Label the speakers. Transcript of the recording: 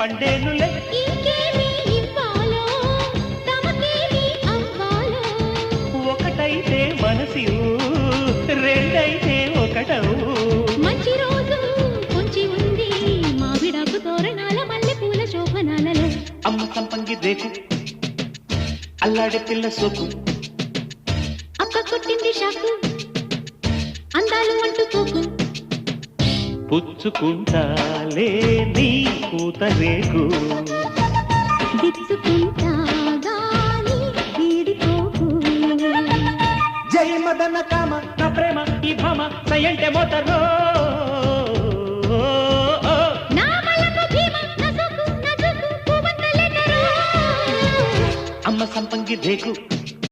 Speaker 1: పండేనులే.
Speaker 2: ఇంకేమి ఇవ్వాలో తమకేమి అవ్వాలో.
Speaker 1: ఒకటైతే మనసు రెండైతే ఒకటవు.
Speaker 2: మంచి రోజు కొంచి ఉంది మావిడాకు తోరణాల మల్లె పూల శోభనాలలో.
Speaker 1: అమ్మ సంపంగి రేకు అల్లాడే పిల్ల సోకు.
Speaker 2: అక్క కొట్టింది షాకు అందాలు అంటుకోకు.
Speaker 1: పుచ్చుకుంటాలే నీ పూత రేకు.
Speaker 2: దిచ్చుకుంటా గాని వీడిపోకు.
Speaker 1: జై మదన కామ నా ప్రేమ ఈ భామ సయంటే మోతరో.
Speaker 2: నా మలకు భీమ నా సోకు నా జోకు పువ్వంత లెటరో.
Speaker 1: అమ్మ సంపంగి రేకు